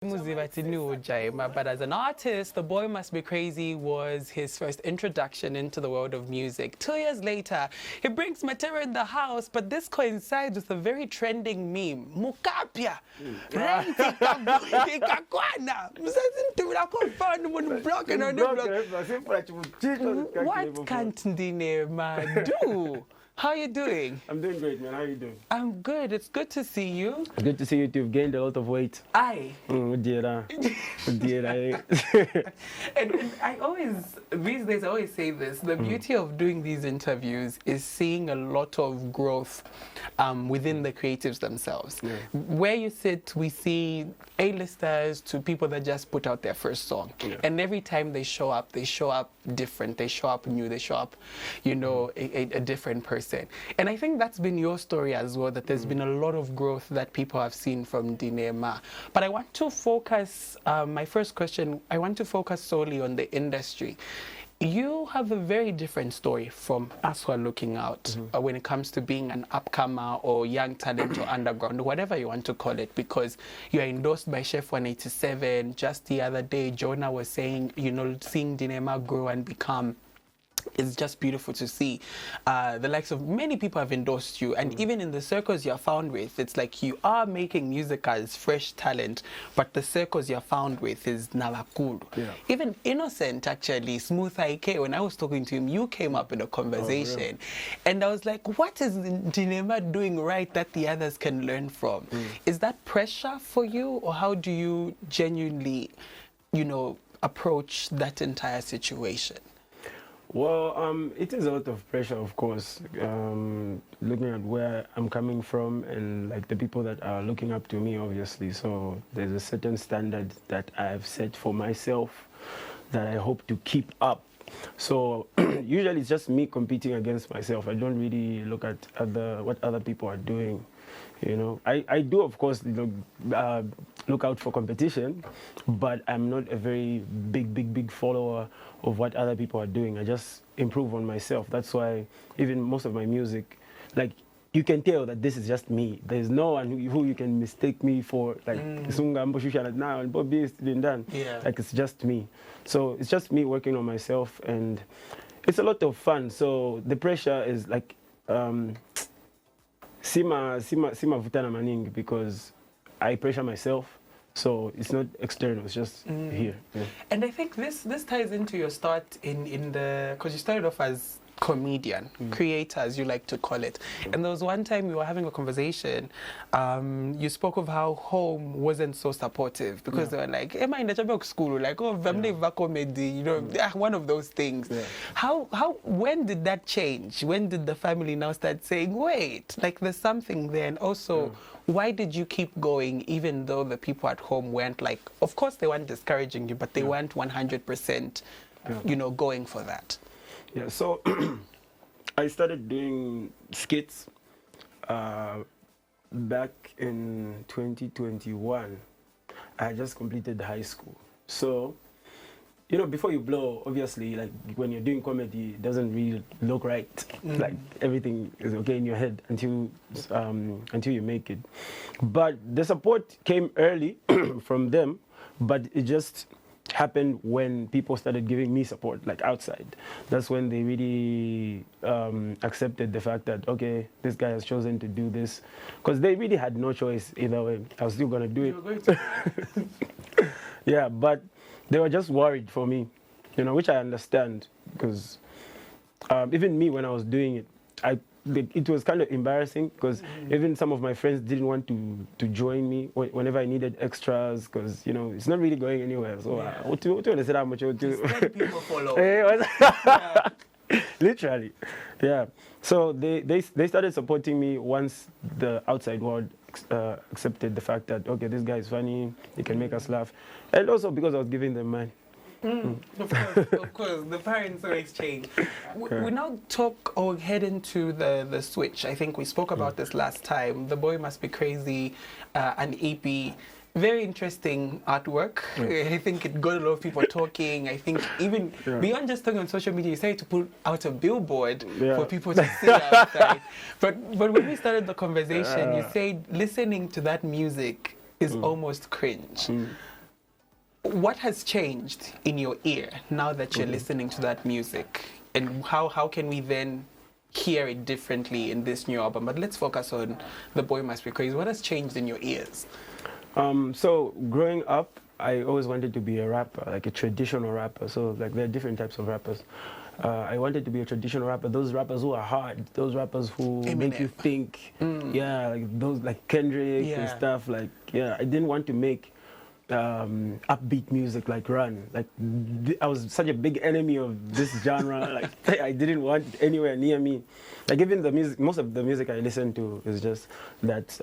But as an artist, The Boy Must Be Crazy was his first introduction into the world of music. 2 years later, he brings Matero in the house, but this coincides with a very trending meme. Mukapia! What can't Ndine Emma do? How are you doing? I'm doing great, man. How are you doing? I'm good. It's good to see you. Good to see you too. You've gained a lot of weight. Aye. And I always, these days, I always say this. The beauty of doing these interviews is seeing a lot of growth within the creatives themselves. Yeah. Where you sit, we see A-listers to people that just put out their first song. Yeah. And every time they show up different. They show up new. They show up, you know, a different person. And I think that's been your story as well, that there's been a lot of growth that people have seen from Ndine Emma. But I want to focus, my first question, I want to focus solely on the industry. You have a very different story from us who are looking out when it comes to being an upcomer or young talent or underground, whatever you want to call it, because you are endorsed by Chef 187. Just the other day, Jonah was saying, you know, seeing Ndine Emma grow and become, it's just beautiful to see. The likes of many people have endorsed you, and even in the circles you're found with, it's like you are making music as fresh talent, but the circles you're found with is Navakulu. Yeah. Even Innocent, actually, Smooth IK, when I was talking to him, you came up in a conversation. Oh, really? And I was like, what is Ndine Emma doing right that the others can learn from? Is that pressure for you, or how do you genuinely, you know, approach that entire situation? Well, it is a lot of pressure, of course, looking at where I'm coming from and like the people that are looking up to me, obviously. So there's a certain standard that I've set for myself that I hope to keep up. So usually it's just me competing against myself. I don't really look at what other people are doing. You know, I do, of course, you know, look out for competition, but I'm not a very big follower of what other people are doing. I just improve on myself. That's why even most of my music, like, you can tell that this is just me. There's no one who you can mistake me for, like, now and Bobby is still done. Yeah. Like, it's just me. So it's just me working on myself, and it's a lot of fun. So the pressure is like, Sima vutana maning, because I pressure myself, so it's not external, it's just here. Yeah. And I think this ties into your start in the, because you started off as comedian, creator, as you like to call it. And there was one time we were having a conversation, you spoke of how home wasn't so supportive, because they were like, Emma in the school, like, oh, comedy, you know, one of those things. Yeah. When did that change? When did the family now start saying, wait, like there's something there? And also, why did you keep going, even though the people at home weren't like, of course they weren't discouraging you, but they weren't 100%, you know, going for that? Yeah, so I started doing skits back in 2021. I had just completed high school. So, you know, before you blow, obviously, like when you're doing comedy, it doesn't really look right. Like everything is okay in your head until you make it. But the support came early from them, but it just happened when people started giving me support, like outside. That's when they really accepted the fact that, okay, this guy has chosen to do this, because they really had no choice either way. I was still gonna do it. Yeah, but they were just worried for me, you know, which I understand, because even me, when I was doing it, it was kind of embarrassing, because even some of my friends didn't want to join me whenever I needed extras, because, you know, it's not really going anywhere. So people follow. Literally, yeah. So they started supporting me once the outside world accepted the fact that, okay, this guy is funny, he can make us laugh, and also because I was giving them money. Of course, the parents always change. We now talk or head into the switch. I think we spoke about this last time. The Boy Must Be Crazy, an EP. Very interesting artwork. I think it got a lot of people talking. I think even beyond just talking on social media, you started to put out a billboard for people to see outside. But when we started the conversation, you said listening to that music is almost cringe. What has changed in your ear now that you're listening to that music? And how can we then hear it differently in this new album? But let's focus on The Boy Must Be Crazy. What has changed in your ears? So growing up, I always wanted to be a rapper, like a traditional rapper. So like there are different types of rappers. I wanted to be a traditional rapper. Those rappers who are hard, those rappers who make you think. Like those like Kendrick and stuff. Like I didn't want to make upbeat music like Run. Like I was such a big enemy of this genre. Like I didn't want it anywhere near me. Like even the music, most of the music I listen to is just that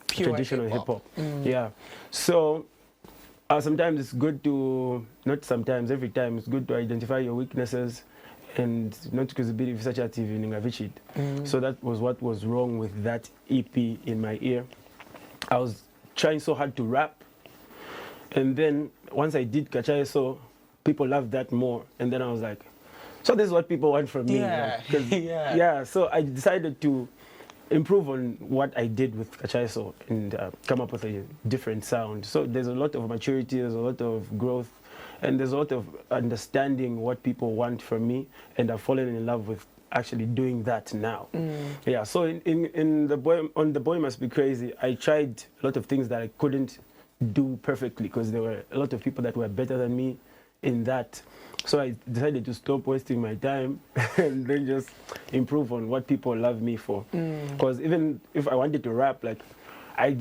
Pure traditional hip hop. Yeah. So sometimes it's good to, not sometimes, every time it's good to identify your weaknesses and not kuzibiri visachati ningavishit. So that was what was wrong with that EP in my ear. I was trying so hard to rap. And then once I did Kachayeso, people loved that more. And then I was like, so this is what people want from me. So I decided to improve on what I did with Kachayeso and come up with a different sound. So there's a lot of maturity, there's a lot of growth, and there's a lot of understanding what people want from me. And I've fallen in love with actually doing that now. Yeah, so on The Boy Must Be Crazy, I tried a lot of things that I couldn't do perfectly because there were a lot of people that were better than me in that. So I decided to stop wasting my time and then just improve on what people love me for. Because even if I wanted to rap, like I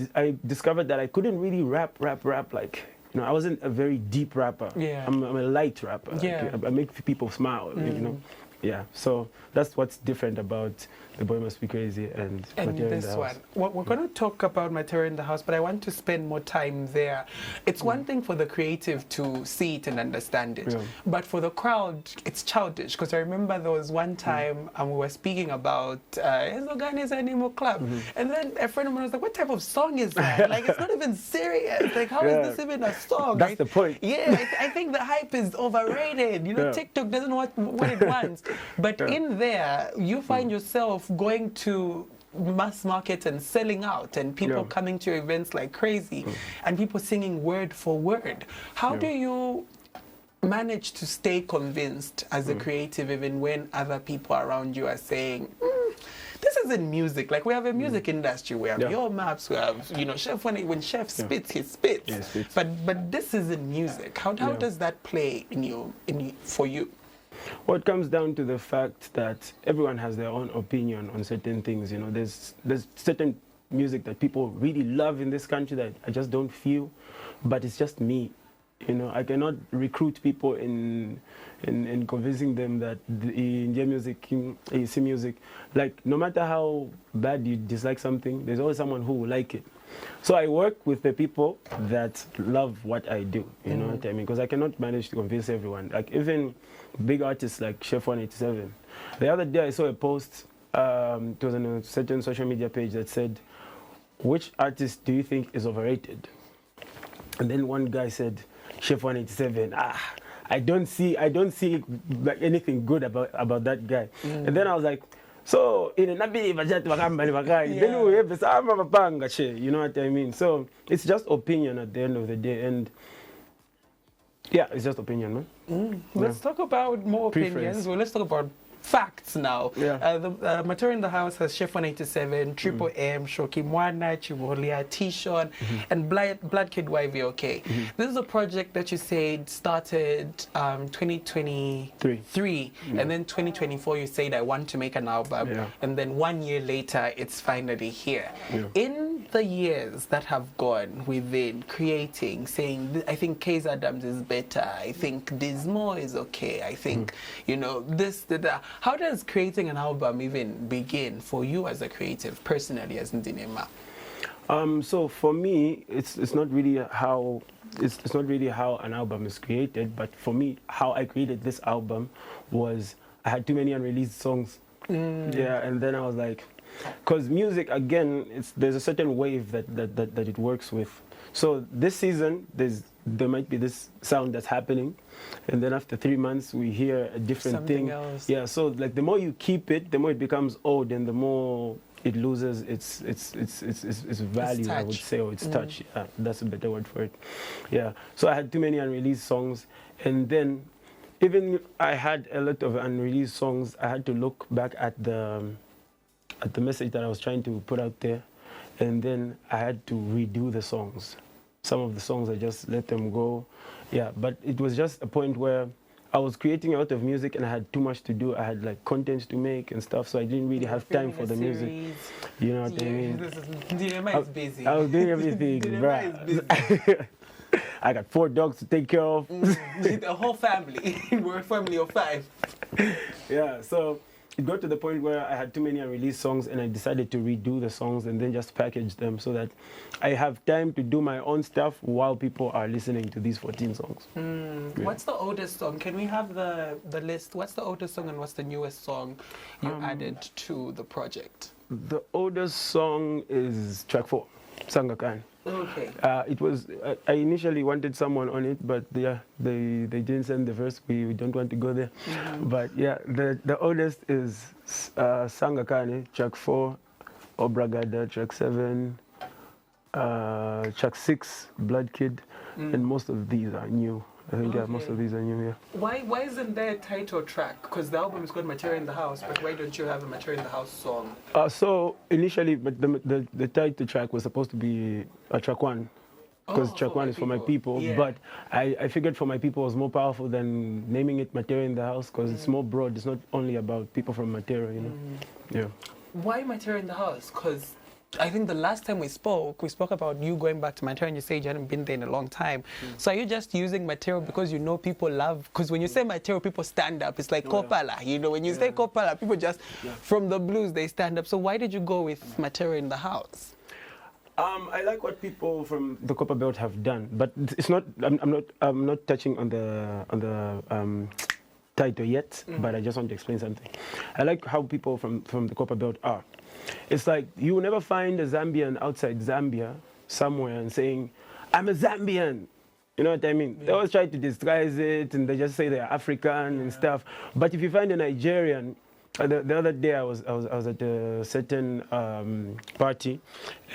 discovered that I couldn't really rap like, you know, I wasn't a very deep rapper. I'm a light rapper. Like, I make people smile, you know. Yeah, so that's what's different about The Boy Must Be Crazy and Matero in this the House. one. Well, we're going to talk about Matero in the House, but I want to spend more time there. It's one thing for the creative to see it and understand it, but for the crowd, it's childish. Because I remember there was one time we were speaking about Ezogani's Animal Club, and then a friend of mine was like, what type of song is that? Like, it's not even serious. Like, how is this even a song? That's the point. Yeah, I think the hype is overrated. You know, TikTok doesn't know what it wants. But in there, you find yourself going to mass market and selling out, and people coming to your events like crazy, and people singing word for word. How do you manage to stay convinced as a creative even when other people around you are saying, this isn't music? Like, we have a music industry, we have your maps, we have, you know, Chef, when Chef spits, he spits. But this isn't music. How does that play for you? Well, it comes down to the fact that everyone has their own opinion on certain things. You know, there's certain music that people really love in this country that I just don't feel, but it's just me. You know, I cannot recruit people in convincing them that the Indian music, AC music, like no matter how bad you dislike something, there's always someone who will like it. So I work with the people that love what I do, you know what I mean? Because I cannot manage to convince everyone. Like even big artists like Chef 187. The other day I saw a post, it was on a certain social media page that said, which artist do you think is overrated? And then one guy said, Chef 187. I don't see like anything good about that guy. And then I was like, so in a then we have this, you know what I mean? So it's just opinion at the end of the day, and yeah, it's just opinion, man. Let's talk about more opinions. Well, let's talk about facts now. The Matero in the House has Chef 187, Triple M, Shoki Mwana, Chivolia, Tishon, and Blood Kid YVOK. This is a project that you said started 2023, and then 2024 you said I want to make an album, and then 1 year later it's finally here. In the years that have gone within creating, saying I think Case Adams is better, I think Dismo is okay, I think you know this, that. How does creating an album even begin for you as a creative, personally, as Ndine Emma? So for me, it's not really how an album is created, but for me, how I created this album was I had too many unreleased songs. And then I was like, because music again, there's a certain wave that it works with. So this season, there might be this sound that's happening, and then after 3 months we hear a different thing. Else. Yeah, so like the more you keep it, the more it becomes old, and the more it loses its value, I would touch. say, or its touch. Yeah, that's a better word for it. Yeah. So I had too many unreleased songs, and then even if I had a lot of unreleased songs, I had to look back at the message that I was trying to put out there, and then I had to redo the songs. Some of the songs I just let them go. Yeah, but it was just a point where I was creating a lot of music and I had too much to do. I had like content to make and stuff, so I didn't really have time for the music. You know what I mean? Ndine Emma is busy. I was doing everything, bruh. I got 4 dogs to take care of. The whole family. We're a family of 5. Yeah, so it got to the point where I had too many unreleased songs and I decided to redo the songs and then just package them so that I have time to do my own stuff while people are listening to these 14 songs. Yeah. What's the oldest song? Can we have the list? What's the oldest song and what's the newest song you added to the project? The oldest song is track 4, Sangakan. Okay. It was I initially wanted someone on it, but yeah, they didn't send the verse. We don't want to go there. But yeah, the oldest is Sangakane, track 4, Obragada, track 7, track 6, Blood Kid, and most of these are new. I think yeah, most of these are new. Yeah. Why isn't there a title track? Because the album is called Matero in the House, but why don't you have a Matero in the House song? So initially, but the title track was supposed to be track 1. Because track 1 is for my people, yeah. But I figured for my people was more powerful than naming it Matero in the House, because it's more broad. It's not only about people from Matero, you know. Yeah. Why Matero in the House? Because I think the last time we spoke about you going back to Matero and you said you hadn't been there in a long time. So are you just using Matero because you know people love, because when you say Matero, people stand up. It's like Kopala, you know, when you say Kopala, people just, from the blues, they stand up. So why did you go with Matero in the House? I like what people from the Copper Belt have done, but it's not. I'm not touching on the title yet. But I just want to explain something. I like how people from the Copper Belt are. It's like you will never find a Zambian outside Zambia somewhere and saying, "I'm a Zambian." You know what I mean? They always try to disguise it and they just say they're African and stuff. But if you find a Nigerian, the other day I was at a certain party,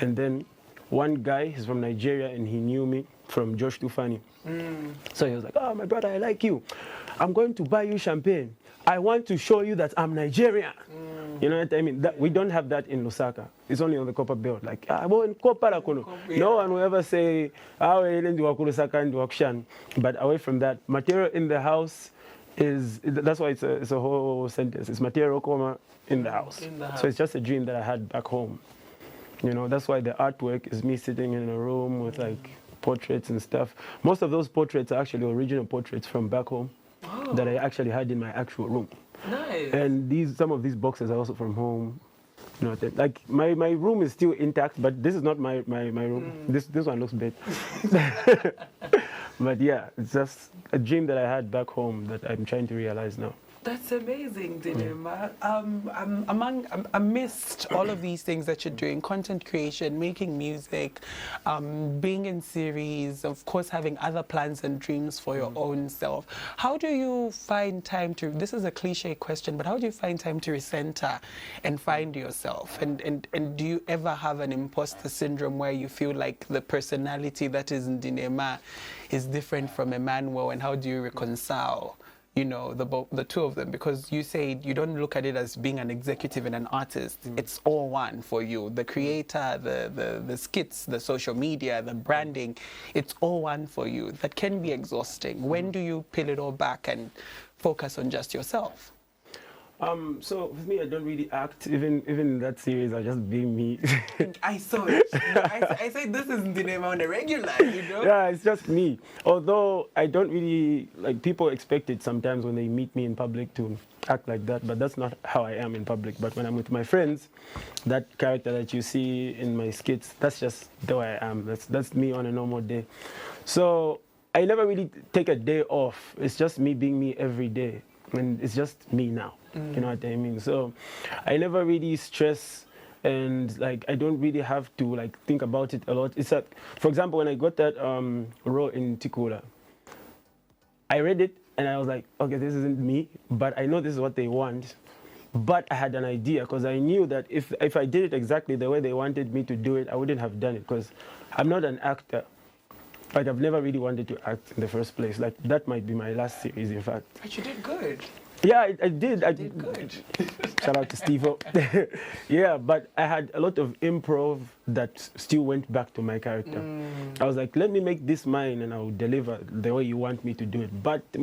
and then one guy, he's from Nigeria and he knew me from Josh Tufani. So he was like, "Oh, my brother, I like you. I'm going to buy you champagne. I want to show you that I'm Nigerian." You know what I mean? We don't have that in Lusaka. It's only on the Copper Belt. Like, no one will ever say, but away from that, Matero in the House that's why it's a whole sentence. It's Matero, in the house. So it's just a dream that I had back home. You know, that's why the artwork is me sitting in a room with like portraits and stuff. Most of those portraits are actually original portraits from back home that I actually had in my actual room. Nice. And some of these boxes are also from home. You know, like my room is still intact, but this is not my room. This one looks bad. But yeah, it's just a dream that I had back home that I'm trying to realize now. That's amazing, Ndine Emma. Amidst all of these things that you're doing, content creation, making music, being in series, of course having other plans and dreams for your own self, how do you find time to, this is a cliche question, but how do you find time to recenter and find yourself? And do you ever have an imposter syndrome where you feel like the personality that is Ndine Emma is different from Emmanuel, and how do you reconcile, you know, the two of them? Because you said you don't look at it as being an executive and an artist. It's all one for you. The creator, the skits, the social media, the branding, it's all one for you. That can be exhausting. When do you peel it all back and focus on just yourself? So with me, I don't really act. Even in that series, I just being me. I saw it. I said this is Ndine Emma on a regular, you know? Yeah, it's just me. Although I don't really, like, people expect it sometimes when they meet me in public to act like that, but that's not how I am in public. But when I'm with my friends, that character that you see in my skits, that's just the way I am. That's me on a normal day. So I never really take a day off. It's just me being me every day. And it's just me now. You know what I mean? So I never really stress, and like I don't really have to like think about it a lot. It's like, for example, when I got that role in Tikula, I read it and I was like, okay, this isn't me, but I know this is what they want. But I had an idea because I knew that if I did it exactly the way they wanted me to do it, I wouldn't have done it because I'm not an actor. Like, I've never really wanted to act in the first place. Like, that might be my last series, in fact. But you did good. Yeah, I did. I did good. Shout out to Steve-O. Yeah, but I had a lot of improv that still went back to my character. I was like, let me make this mine and I'll deliver the way you want me to do it. But we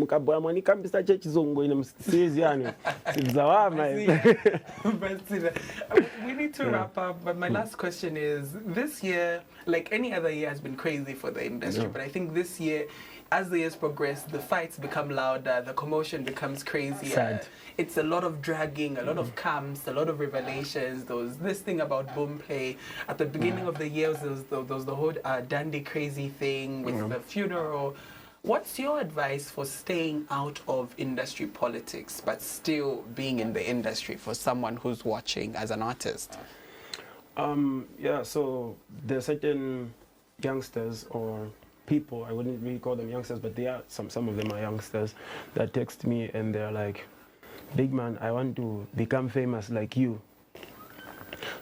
need to wrap up, but my last question is, this year, like any other year, has been crazy for the industry, but I think this year, as the years progress, the fights become louder, the commotion becomes crazier. Sad. It's a lot of dragging, a lot of camps, a lot of revelations. There was this thing about boom play. At the beginning of the year, there was the whole dandy crazy thing with the funeral. What's your advice for staying out of industry politics, but still being in the industry for someone who's watching as an artist? Yeah, so there are certain youngsters or people, I wouldn't really call them youngsters, but they are some of them are youngsters that text me and they're like, big man, I want to become famous like you.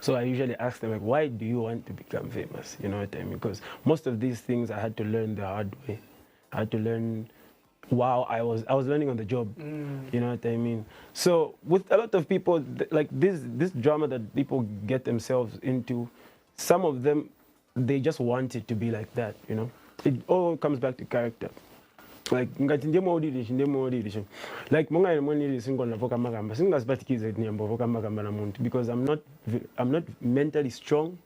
So I usually ask them, like, why do you want to become famous? You know what I mean? Because most of these things I had to learn the hard way. I had to learn while I was learning on the job. You know what I mean? So with a lot of people, like this drama that people get themselves into, some of them, they just want it to be like that, you know? It all comes back to character. Like ngati ndiye modiration. Like monga money single voka magamba. Singa sibatikize nyambo voka magamba na muntu because I'm not mentally strong.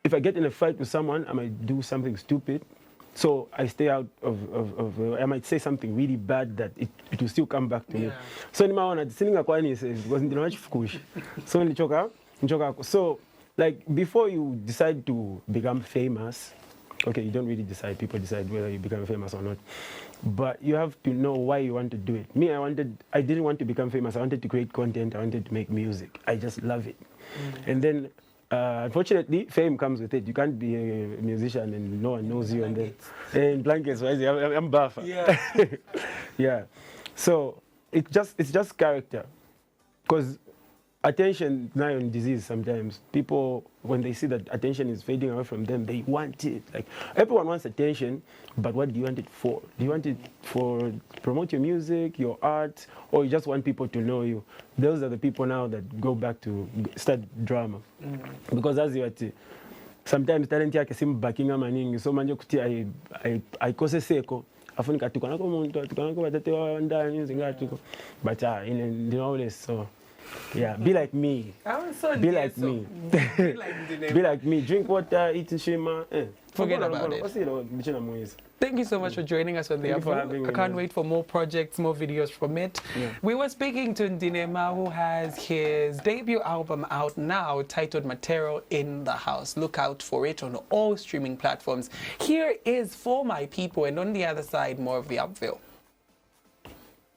If I get in a fight with someone, I might do something stupid. So I stay out of I might say something really bad that it will still come back to me. So ni maona sininga kwa ni says because ndina wachifukushi. So nilichoka. So like before you decide to become famous, okay, you don't really decide. People decide whether you become famous or not. But you have to know why you want to do it. Me, I didn't want to become famous. I wanted to create content. I wanted to make music. I just love it. And then, unfortunately, fame comes with it. You can't be a musician and no one knows you. And blankets, I'm buff. Yeah. Yeah. So it's just character. Because attention now in disease sometimes. People, when they see that attention is fading away from them, they want it. Like everyone wants attention, but what do you want it for? Do you want it for promote your music, your art, or you just want people to know you? Those are the people now that go back to start drama. Because as you are sometimes talent yake simu backing maningi so manje kuti aikose seko afunika tukana ko muntu tukana ko batate wa ndani zingatuko but in the always so. Yeah, be like me. Be like me. Be like me. Drink water, eat shima. Forget about it. Thank you so much for joining us on the Upville. I can't wait for more projects, more videos from it. We were speaking to Ndine Emma, who has his debut album out now titled Matero in the House. Look out for it on all streaming platforms. Here is For My People, and on the other side, more of the Upville.